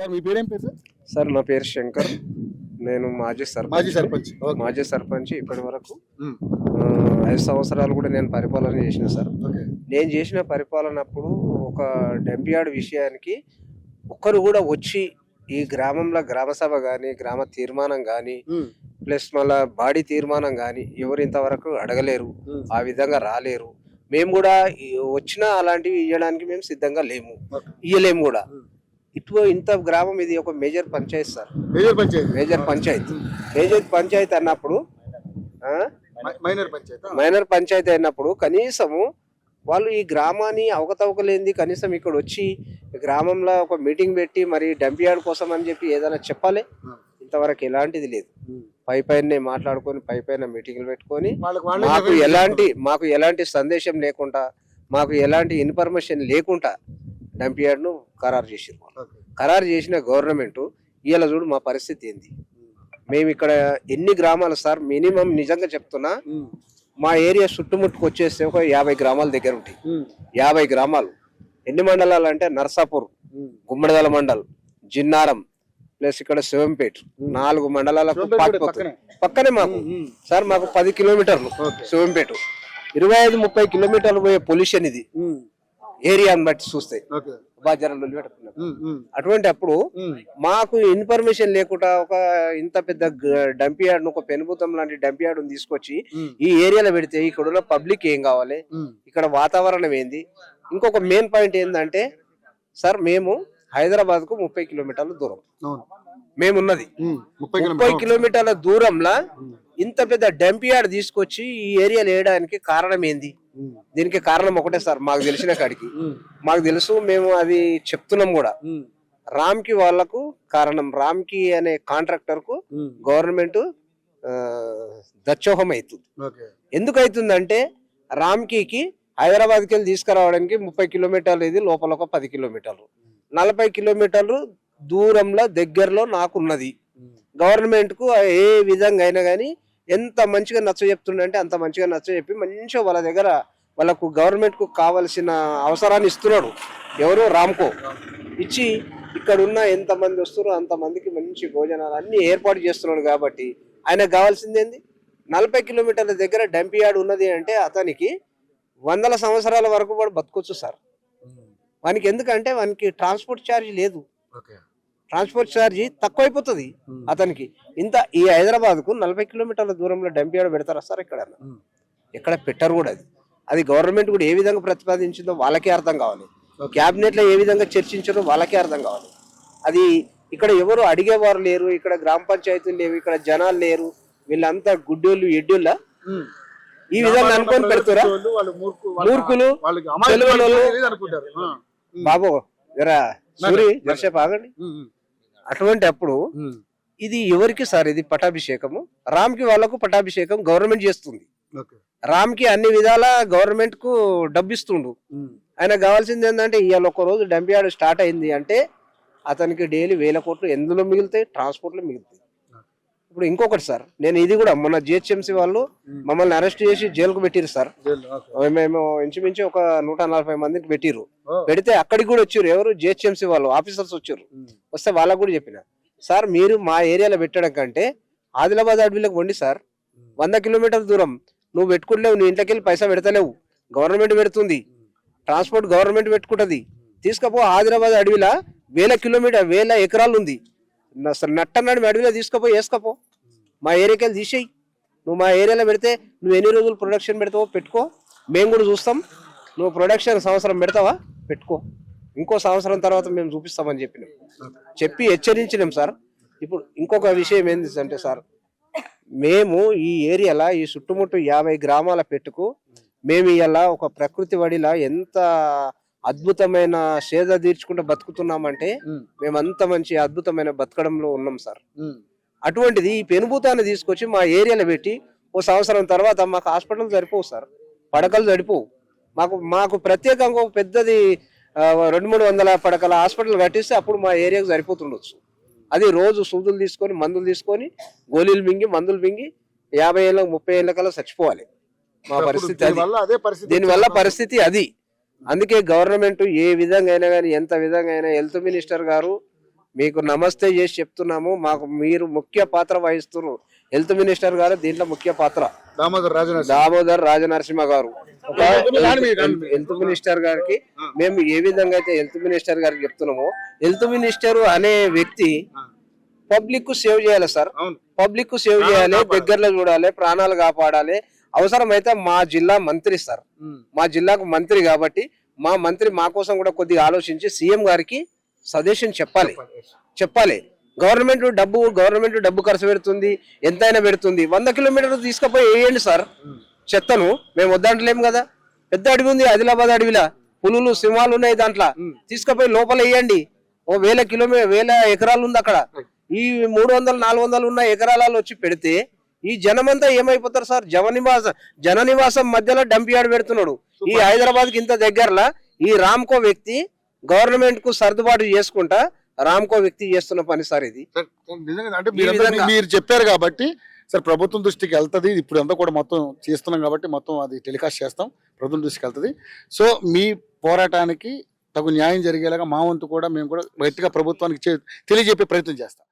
Sir మీ పేరేం పేరు sir? Sir నా పేరు శంకర్. నేను మాజీ సర్పంచ్. ఓకే. మాజీ సర్పంచ్ ఇప్పటి వరకు ఉమ్, 5 సంవత్సరాలు కూడా నేను పరిపాలన చేసిన సార్. ఓకే. నేను చేసిన పరిపాలన అప్పుడు ఒక డంపియార్డ్ విషయానికి ఒక్కరు కూడా వచ్చి ఈ గ్రామంలో గ్రామ సభ కానీ గ్రామ తీర్మానం కానీ ఉమ్, ప్లస్ మళ్ళా బాడీ తీర్మానం కానీ ఎవరు ఇంతవరకు అడగలేరు, ఉమ్, ఆ విధంగా రాలేరు. మేము కూడా వచ్చినా అలాంటివి ఇవ్వడానికి మేము సిద్ధంగా లేము, ఓకే. ఇయ్యలేము కూడా. ఉమ్. ఇంత గ్రామం ఇది ఒక మేజర్ పంచాయత్ సార్. మేజర్ పంచాయతీ. మేజర్ పంచాయతీ అన్నప్పుడు మైనర్ పంచాయతీ. మైనర్ పంచాయతీ అయినప్పుడు కనీసము వాళ్ళు ఈ గ్రామాన్ని అవకతవకలేంది, కనీసం ఇక్కడ వచ్చి గ్రామంలో ఒక మీటింగ్ పెట్టి మరి డంపియార్డ్ కోసం అని చెప్పి ఏదైనా చెప్పాలి. ఇంతవరకు ఎలాంటిది లేదు. పైనే మాట్లాడుకొని పైన మీటింగ్లు పెట్టుకొని మాకు ఎలాంటి సందేశం లేకుండా, మాకు ఎలాంటి ఇన్ఫర్మేషన్ లేకుండా డంపియార్డ్ ను ఖరారు చేసారు. ఖరారు చేసిన గవర్నమెంట్ ఇవాళ చూడు మా పరిస్థితి ఏంది. మేము ఇక్కడ ఎన్ని గ్రామాలు సార్, మినిమం నిజంగా చెప్తున్నా, మా ఏరియా చుట్టుముట్టుకు వచ్చేస్తే ఒక 50 గ్రామాల దగ్గర ఉంటాయి. 50 గ్రామాలు. ఎన్ని మండలాలు అంటే నర్సాపూర్, గుమ్మడిదల మండల్, జిన్నారం ప్లస్ ఇక్కడ శివంపేట, 4 మండలాలకు పక్కనే మాకు సార్. మాకు 10 కిలోమీటర్లు శివంపేట, 25-30 కిలోమీటర్లు పోయే పొల్యూషన్ ఇది ఏరియాని బట్టి చూస్తే. అటువంటి అప్పుడు మాకు ఇన్ఫర్మేషన్ లేకుండా ఒక ఇంత పెద్ద డంపియార్డ్ ఒక పెనుభూతం లాంటి డంపియార్డ్ తీసుకొచ్చి ఈ ఏరియాలో పెడితే ఇక్కడ ఉన్న పబ్లిక్ ఏం కావాలి, ఇక్కడ వాతావరణం ఏంది. ఇంకొక మెయిన్ పాయింట్ ఏంటంటే సార్, మేము హైదరాబాద్ కు 30 కిలోమీటర్ల దూరం మేమున్నది. 30 కిలోమీటర్ల దూరంలో ఇంత పెద్ద డంపియార్డ్ తీసుకొచ్చి ఈ ఏరియాలో వేయడానికి కారణం ఏంది? దీనికి కారణం ఒకటే సార్, మాకు తెలిసిన కాడికి మాకు తెలుసు, మేము అది చెప్తున్నాం కూడా. రామ్కి వాళ్లకు కారణం, రామ్కి అనే కాంట్రాక్టర్ కు గవర్నమెంట్ దచ్చోహం అవుతుంది. ఎందుకు అవుతుందంటే రామ్కి హైదరాబాద్కి వెళ్ళి తీసుకురావడానికి 30 కిలోమీటర్లు, ఇది లోపల ఒక 10 కిలోమీటర్లు, 40 కిలోమీటర్లు దూరంలో దగ్గరలో నాకున్నది. గవర్నమెంట్ కు ఏ విధంగా అయినా కానీ ఎంత మంచిగా నచ్చ చెప్తుండే అంత మంచిగా నచ్చ చెప్పి మంచిగా వాళ్ళ దగ్గర వాళ్ళకు గవర్నమెంట్ కు కావాల్సిన అవసరాన్ని ఇస్తున్నాడు. ఎవరు? రామ్కో ఇచ్చి ఇక్కడ ఉన్న ఎంత మంది వస్తున్నారో అంత మందికి మంచి భోజనాలు అన్ని ఏర్పాటు చేస్తున్నాడు. కాబట్టి ఆయనకు కావాల్సింది ఏంది? 40 కిలోమీటర్ల దగ్గర డంపియార్డ్ ఉన్నది అంటే అతనికి 100 సంవత్సరాల వరకు వాడు బతకొచ్చు సార్. వానికి ఎందుకంటే వానికి ట్రాన్స్పోర్ట్ ఛార్జ్ లేదు, ట్రాన్స్పోర్ట్ ఛార్జీ తక్కువైపోతుంది అతనికి. ఈ హైదరాబాద్ కు 40 కిలోమీటర్ల దూరంలో డంపియార్డ్ పెడతారా సార్? ఎక్కడ పెట్టరు కూడా. అది గవర్నమెంట్ కూడా ఏ విధంగా ప్రతిపాదించిందో వాళ్ళకే అర్థం కావాలి, క్యాబినెట్ లో ఏ విధంగా చర్చించారో వాళ్ళకే అర్థం కావాలి. అది ఇక్కడ ఎవరు అడిగేవారు లేరు, ఇక్కడ గ్రామ పంచాయతీలు లేవు, ఇక్కడ జనాలు లేరు, వీళ్ళంతా గుడ్డోళ్ళు ఎడ్డోళ్ళ ఈ విధంగా అనుకొని పెడతారా? మూర్ఖులు బాబు జరా సూరి జరసేపు ఆగండి. అటువంటి అప్పుడు ఇది ఎవరికి సార్? ఇది పటాభిషేకము. రామ్కి వాళ్ళకు పటాభిషేకం గవర్నమెంట్ చేస్తుంది. రామ్కి అన్ని విధాల గవర్నమెంట్ కు డబ్బిస్తుండు. ఆయన కావాల్సింది ఏంటంటే ఇవాళ ఒక రోజు డంపియార్డ్ స్టార్ట్ అయింది అంటే అతనికి డైలీ 1000 కోట్లు ఎందులో మిగులుతాయి? ట్రాన్స్పోర్ట్ లో మిగులుతాయి. ఇప్పుడు ఇంకొకటి సార్, నేను ఇది కూడా మొన్న జిహెచ్ఎంసీ వాళ్ళు మమ్మల్ని అరెస్ట్ చేసి జైలుకు పెట్టిరు సార్. మేము ఇంచుమించు ఒక 140 మందికి పెట్టిరు. పెడితే అక్కడికి కూడా వచ్చారు. ఎవరు? జిహెచ్ఎంసీ వాళ్ళు ఆఫీసర్స్ వచ్చారు. వస్తే వాళ్ళకు కూడా చెప్పిన, సార్ మీరు మా ఏరియాలో పెట్టడం కంటే ఆదిలాబాద్ అడవిలోకి వండి సార్. 100 కిలోమీటర్ల దూరం నువ్వు పెట్టుకుంటలేవు, నీ ఇంట్లోకి వెళ్ళి పైసా పెడతలేవు, గవర్నమెంట్ పెడుతుంది, ట్రాన్స్పోర్ట్ గవర్నమెంట్ పెట్టుకుంటది. తీసుకపో ఆదిలాబాద్ అడవిలో 1000 ఎకరాలు ఉంది, నట్టన్నాడు అడవిలో తీసుకపోయి వేసుకపో, మా ఏరియాకి వెళ్ళి తీసేయి. నువ్వు మా ఏరియాలో పెడితే నువ్వు ఎన్ని రోజులు ప్రొడక్షన్ పెడతావో పెట్టుకో, మేము కూడా చూస్తాం. నువ్వు ప్రొడక్షన్ సంవత్సరం పెడతావా? పెట్టుకో, ఇంకో సంవత్సరం తర్వాత మేము చూపిస్తామని చెప్పి హెచ్చరించినాం సార్. ఇప్పుడు ఇంకొక విషయం ఏంటంటే సార్, మేము ఈ ఏరియాలో ఈ చుట్టుముట్టు 50 గ్రామాల పెట్టుకు మేము ఇలా ఒక ప్రకృతి వడిలా ఎంత అద్భుతమైన సేద తీర్చుకుంటూ బతుకుతున్నామంటే మేము అంత మంచి అద్భుతమైన బతకడంలో ఉన్నాం సార్. అటువంటిది ఈ పెనుభూతాన్ని తీసుకొచ్చి మా ఏరియాలో పెట్టి ఓ సంవత్సరం తర్వాత మాకు హాస్పిటల్ సరిపోవు సార్, పడకలు సరిపోవు. మాకు ప్రత్యేకంగా ఒక పెద్దది 200-300 పడకల హాస్పిటల్ కట్టిస్తే అప్పుడు మా ఏరియాకు సరిపోతుండొచ్చు. అది రోజు సూదులు తీసుకొని మందులు తీసుకొని గోళీలు మింగి మందులు మింగి 50 ఏళ్ళ 30 ఏళ్ళ కల్లా చచ్చిపోవాలి. మా పరిస్థితి దీనివల్ల పరిస్థితి అది. అందుకే గవర్నమెంట్ ఏ విధంగా అయినా కానీ ఎంత విధంగా అయినా హెల్త్ మినిస్టర్ గారు మీకు నమస్తే చేసి చెప్తున్నాము. మాకు మీరు ముఖ్య పాత్ర వహిస్తున్నారు. హెల్త్ మినిస్టర్ గారు దీంట్లో ముఖ్య పాత్ర. దామోదర్ రాజనరసింహ గారు హెల్త్ మినిస్టర్ గారికి మేము ఏ విధంగా అయితే హెల్త్ మినిస్టర్ గారికి చెప్తున్నామో, హెల్త్ మినిస్టర్ అనే వ్యక్తి పబ్లిక్ కు సేవ్ చేయాలి సార్. పబ్లిక్ కు సేవ్ చేయాలి, దగ్గరలో చూడాలి, ప్రాణాలు కాపాడాలి. అవసరమైతే మా జిల్లా మంత్రి సార్, మా జిల్లాకు మంత్రి కాబట్టి మా మంత్రి మా కోసం కూడా కొద్దిగా ఆలోచించి సీఎం గారికి సజెషన్ చెప్పాలి. గవర్నమెంట్ డబ్బు ఖర్చు పెడుతుంది, ఎంతైనా పెడుతుంది. 100 కిలోమీటర్లు తీసుకుపోయి వేయండి సార్ చెత్తను. మేము వద్దంటలేము కదా. పెద్ద అడవి ఉంది ఆదిలాబాద్ అడవిలా, పులులు సింహాలు ఉన్నాయి. దాంట్లో తీసుకుపోయి లోపల వేయండి. ఓ 1000 ఎకరాలు ఉంది అక్కడ. ఈ 300-400 ఉన్న ఎకరాలలో వచ్చి పెడితే ఈ జనమంతా ఏమైపోతారు సార్? జన నివాసం మధ్యలో డంప్ యార్డ్ పెడుతున్నాడు. ఈ హైదరాబాద్ కి ఇంత దగ్గరలా ఈ రామ్కో వ్యక్తి గవర్నమెంట్ కు సర్దుబాటు చేసుకుంటా రామ్కో వ్యక్తి చేస్తున్న పని సార్ ఇది. అంటే మీరు చెప్పారు కాబట్టి సార్ ప్రభుత్వం దృష్టికి వెళ్తుంది. ఇప్పుడు అంతా కూడా మొత్తం చేస్తున్నాం కాబట్టి మొత్తం అది టెలికాస్ట్ చేస్తాం, ప్రభుత్వం దృష్టికి వెళ్తుంది. సో మీ పోరాటానికి తగు న్యాయం జరిగేలాగా మా వంతు కూడా మేము కూడా గట్టిగా ప్రభుత్వానికి తెలియజెప్పే ప్రయత్నం చేస్తాం.